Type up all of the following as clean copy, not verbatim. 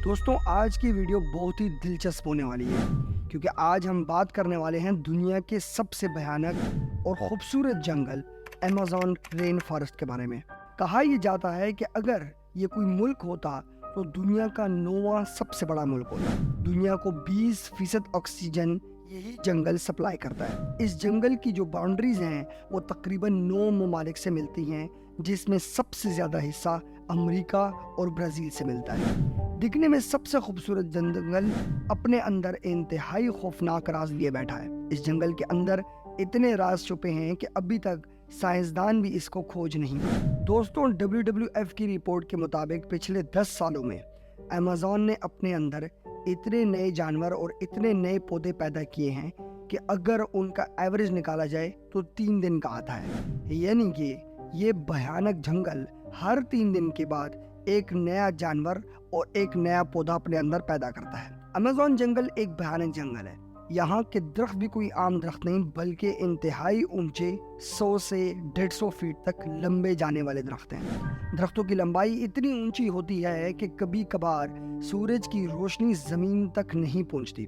दोस्तों आज की वीडियो बहुत ही दिलचस्प होने वाली है क्योंकि आज हम बात करने वाले हैं दुनिया के सबसे भयानक और खूबसूरत जंगल अमेज़न रेन फॉरेस्ट के बारे में। कहा यह जाता है कि अगर ये कोई मुल्क होता तो दुनिया का 9वां सबसे बड़ा मुल्क होता। दुनिया को 20% ऑक्सीजन यही जंगल सप्लाई करता है। इस जंगल की जो बाउंड्रीज हैं वो तकरीबन 9 ममालिक से मिलती हैं, जिसमें सबसे ज़्यादा हिस्सा अमेरिका और ब्राज़ील से मिलता है। दिखने में सबसे खूबसूरत जंगल अपने अंदर इंतहाई खौफनाक राज लिए बैठा है। इस जंगल के अंदर इतने राज छुपे हैं कि अभी तक साइंसदान भी इसको खोज नहीं पाए। दोस्तों WWF की रिपोर्ट के मुताबिक पिछले 10 सालों में अमेज़न ने अपने अंदर इतने नए जानवर और इतने नए पौधे पैदा किए हैं कि अगर उनका एवरेज निकाला जाए तो 3 दिन का आता है। यानी कि ये भयानक जंगल हर 3 दिन के बाद एक नया जानवर और एक नया पौधा अपने अंदर पैदा करता है। अमेज़न जंगल एक भयानक जंगल है। यहाँ के दरख्त भी कोई आम दरख्त नहीं बल्कि इंतहाई ऊंचे 100 से 150 फीट तक लंबे जाने वाले दरख्त हैं। दरख्तों की लंबाई इतनी ऊंची होती है कि कभी कभार सूरज की रोशनी जमीन तक नहीं पहुंचती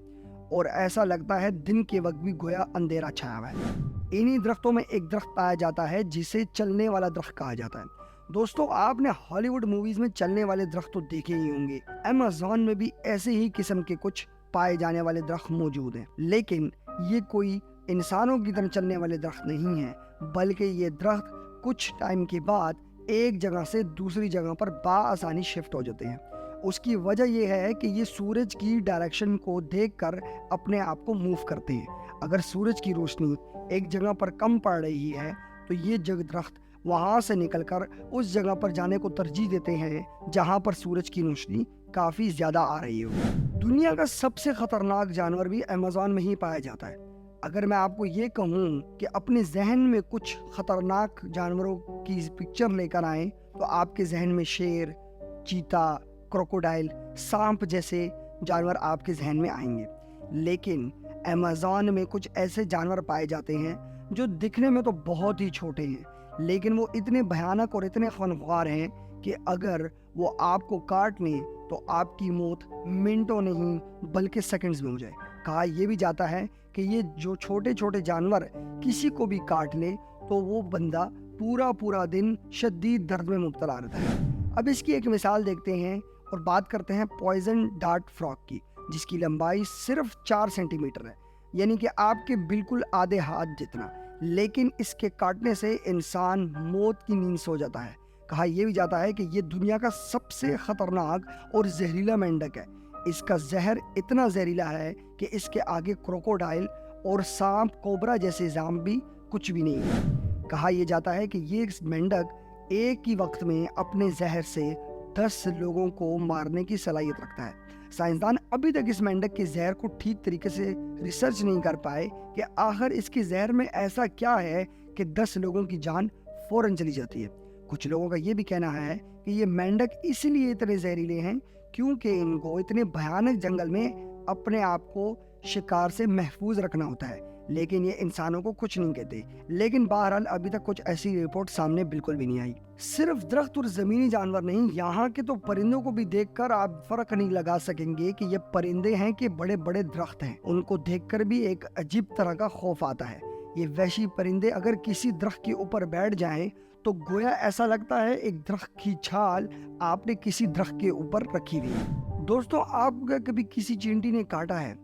और ऐसा लगता है दिन के वक्त भी गोया अंधेरा छाया हुआ है। इन्हीं दरख्तों में एक दरख्त पाया जाता है जिसे चलने वाला दरख्त कहा जाता है। दोस्तों आपने हॉलीवुड मूवीज में चलने वाले दरख्त तो देखे ही होंगे। अमेज़न में भी ऐसे ही किस्म के कुछ पाए जाने वाले दरख्त मौजूद हैं, लेकिन ये कोई इंसानों की तरह चलने वाले दरख्त नहीं है, बल्कि ये दरख्त कुछ टाइम के बाद एक जगह से दूसरी जगह पर बाआसानी शिफ्ट हो जाते हैं। उसकी वजह यह है कि ये सूरज की डायरेक्शन को देखकर अपने आप को मूव करते हैं। अगर सूरज की रोशनी एक जगह पर कम पड़ रही है तो ये दरख्त वहां से निकलकर उस जगह पर जाने को तरजीह देते हैं जहां पर सूरज की रोशनी काफी ज्यादा आ रही हो। दुनिया का सबसे खतरनाक जानवर भी अमेज़न में ही पाया जाता है। अगर मैं आपको ये कहूँ कि अपने जहन में कुछ खतरनाक जानवरों की पिक्चर लेकर आए तो आपके जहन में शेर, चीता, क्रोकोडाइल, सांप जैसे जानवर आपके जहन में आएंगे। लेकिन अमेज़न में कुछ ऐसे जानवर पाए जाते हैं जो दिखने में तो बहुत ही छोटे हैं, लेकिन वो इतने भयानक और इतने खौफनाक हैं कि अगर वो आपको काट लें तो आपकी मौत मिनटों नहीं बल्कि सेकंड्स में हो जाए। कहा यह भी जाता है कि ये जो छोटे छोटे जानवर किसी को भी काट ले तो वो बंदा पूरा दिन शदीद दर्द में मुब्तला रहता है। अब इसकी एक मिसाल देखते हैं और बात करते हैं पॉइजन डार्ट फ्रॉग की, जिसकी लंबाई सिर्फ 4 सेंटीमीटर है, यानी कि आपके बिल्कुल आधे हाथ जितना। लेकिन इसके काटने से इंसान मौत की नींद सो जाता है। कहा यह भी जाता है कि ये दुनिया का सबसे खतरनाक और जहरीला मेंढक है। इसका जहर इतना जहरीला है कि इसके आगे क्रोकोडाइल और सांप, कोबरा जैसे ज़ॉम्बी कुछ भी नहीं है। कहा यह जाता है कि ये मेंढक एक ही वक्त में अपने जहर से 10 लोगों को मारने की सलाहियत रखता है। साइंसदान अभी तक इस मेंढक के जहर को ठीक तरीके से रिसर्च नहीं कर पाए कि आखिर इसके जहर में ऐसा क्या है कि 10 लोगों की जान फौरन चली जाती है। कुछ लोगों का ये भी कहना है कि ये मेंढक इसलिए इतने जहरीले हैं क्योंकि इनको इतने भयानक जंगल में अपने आप को शिकार से महफूज रखना होता है, लेकिन ये इंसानों को कुछ नहीं कहते। लेकिन बहरहाल अभी तक कुछ ऐसी रिपोर्ट सामने बिल्कुल भी नहीं आई। सिर्फ दरख्त और जमीनी जानवर नहीं, यहाँ के तो परिंदों को भी देखकर आप फर्क नहीं लगा सकेंगे कि ये परिंदे हैं कि बड़े बड़े दरख्त हैं। उनको देखकर भी एक अजीब तरह का खौफ आता है। ये वहशी परिंदे अगर किसी दरख्त के ऊपर बैठ जाएं तो गोया ऐसा लगता है एक दरख्त की छाल आपने किसी दरख्त के ऊपर रखी हुई है। दोस्तों आपका कभी किसी चींटी ने काटा है,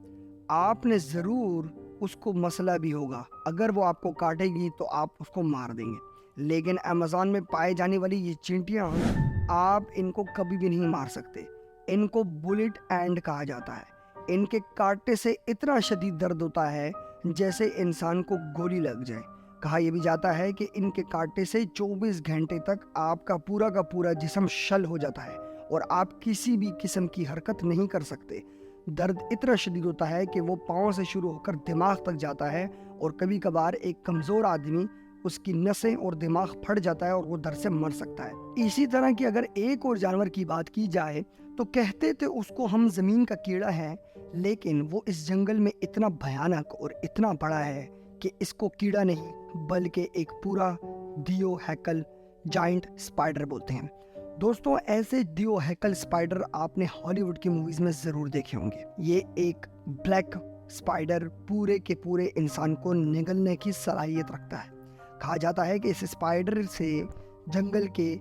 आपने जरूर उसको मसला भी होगा। अगर वो आपको काटेगी तो आप उसको मार देंगे, लेकिन अमेज़न में पाए जाने वाली ये चींटियां आप इनको कभी भी नहीं मार सकते। इनको बुलेट एंड कहा जाता है। इनके काटने से इतना शदीद दर्द होता है जैसे इंसान को गोली लग जाए। कहा यह भी जाता है कि इनके काटने से 24 घंटे तक आपका पूरा का पूरा जिस्म शल हो जाता है और आप किसी भी किस्म की हरकत नहीं कर सकते। दर्द इतना शदीद होता है कि वो पाँव से शुरू होकर दिमाग तक जाता है और कभी कभार एक कमज़ोर आदमी उसकी नसें और दिमाग फट जाता है और वो दर्द से मर सकता है। इसी तरह की अगर एक और जानवर की बात की जाए तो कहते थे उसको हम ज़मीन का कीड़ा है, लेकिन वो इस जंगल में इतना भयानक और इतना बड़ा है कि इसको कीड़ा नहीं बल्कि एक पूरा दियो हैकल जाइंट स्पाइडर बोलते हैं। दोस्तों ऐसे डियो हैकल स्पाइडर आपने हॉलीवुड की मूवीज में जरूर देखे होंगे। ये एक ब्लैक स्पाइडर पूरे के पूरे इंसान को निगलने की सलाहियत रखता है। कहा जाता है कि इस स्पाइडर से जंगल के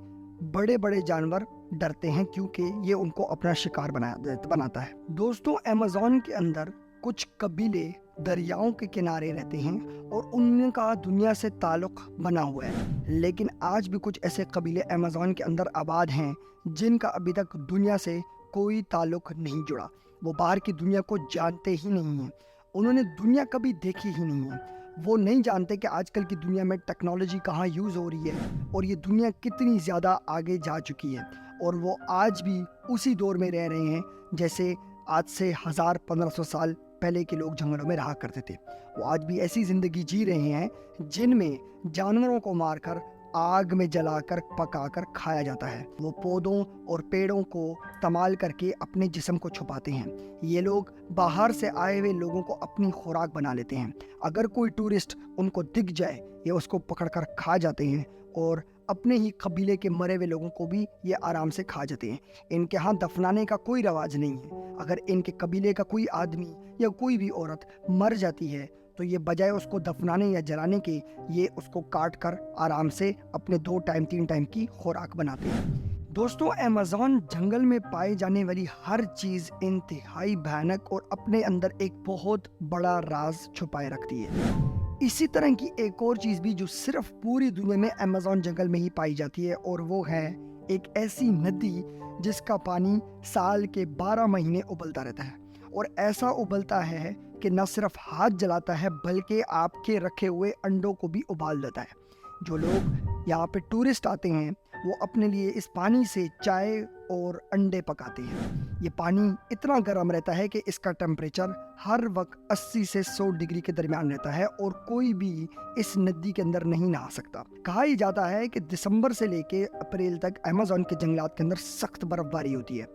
बड़े बड़े जानवर डरते हैं क्योंकि ये उनको अपना शिकार बनाता है। दोस्तों अमेज़न के अंदर कुछ कबीले दरियाओं के किनारे रहते हैं और उनका दुनिया से ताल्लुक बना हुआ है, लेकिन आज भी कुछ ऐसे कबीले अमेज़न के अंदर आबाद हैं जिनका अभी तक दुनिया से कोई ताल्लुक नहीं जुड़ा। वो बाहर की दुनिया को जानते ही नहीं हैं, उन्होंने दुनिया कभी देखी ही नहीं है। वो नहीं जानते कि आजकल की दुनिया में टेक्नोलॉजी कहाँ यूज़ हो रही है और ये दुनिया कितनी ज़्यादा आगे जा चुकी है, और वो आज भी उसी दौर में रह रहे हैं जैसे आज से 1000-1500 साल पहले के लोग जंगलों में रहा करते थे। वो आज भी ऐसी ज़िंदगी जी रहे हैं जिनमें जानवरों को मारकर आग में जलाकर पकाकर खाया जाता है। वो पौधों और पेड़ों को इस्तेमाल करके अपने जिस्म को छुपाते हैं। ये लोग बाहर से आए हुए लोगों को अपनी खुराक बना लेते हैं। अगर कोई टूरिस्ट उनको दिख जाए ये उसको पकड़कर खा जाते हैं और अपने ही कबीले के मरे हुए लोगों को भी ये आराम से खा जाते हैं। इनके यहाँ दफनाने का कोई रवाज नहीं है। अगर इनके कबीले का कोई आदमी या कोई भी औरत मर जाती है तो ये बजाय उसको दफनाने या जलाने के ये उसको काट कर आराम से अपने 2 टाइम 3 टाइम की खुराक बनाते हैं। दोस्तों अमेज़न जंगल में पाई जाने वाली हर चीज़ इंतहाई भयानक और अपने अंदर एक बहुत बड़ा राज छुपाए रखती है। इसी तरह की एक और चीज़ भी जो सिर्फ पूरी दुनिया में अमेज़न जंगल में ही पाई जाती है, और वो है एक ऐसी नदी जिसका पानी साल के 12 महीने उबलता रहता है, और ऐसा उबलता है कि न सिर्फ हाथ जलाता है बल्कि आपके रखे हुए अंडों को भी उबाल देता है। जो लोग यहाँ पे टूरिस्ट आते हैं वो अपने लिए इस पानी से चाय और अंडे पकाते हैं। ये पानी इतना गर्म रहता है कि इसका टेम्परेचर हर वक्त 80 से 100 डिग्री के दरमियान रहता है और कोई भी इस नदी के अंदर नहीं नहा सकता। कहा ही जाता है कि दिसंबर से लेके अप्रैल तक अमेज़न के जंगलात के अंदर सख्त बर्फबारी होती है,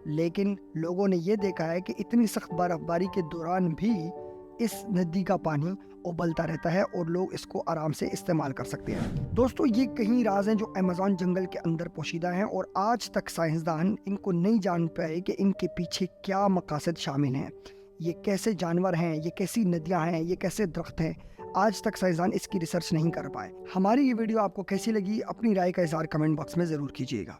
लेकिन लोगों ने ये देखा है कि इतनी सख्त बर्फबारी के दौरान भी इस नदी का पानी उबलता रहता है और लोग इसको आराम से इस्तेमाल कर सकते हैं। दोस्तों ये कई राज हैं जो अमेज़न जंगल के अंदर पोशीदा हैं और आज तक साइंसदान इनको नहीं जान पाए कि इनके पीछे क्या मकासद शामिल हैं। ये कैसे जानवर हैं, ये कैसी नदियाँ हैं, ये कैसे दरख्त हैं, आज तक साइंसदान इसकी रिसर्च नहीं कर पाए। हमारी ये वीडियो आपको कैसी लगी अपनी राय का इज़हार कमेंट बॉक्स में ज़रूर कीजिएगा।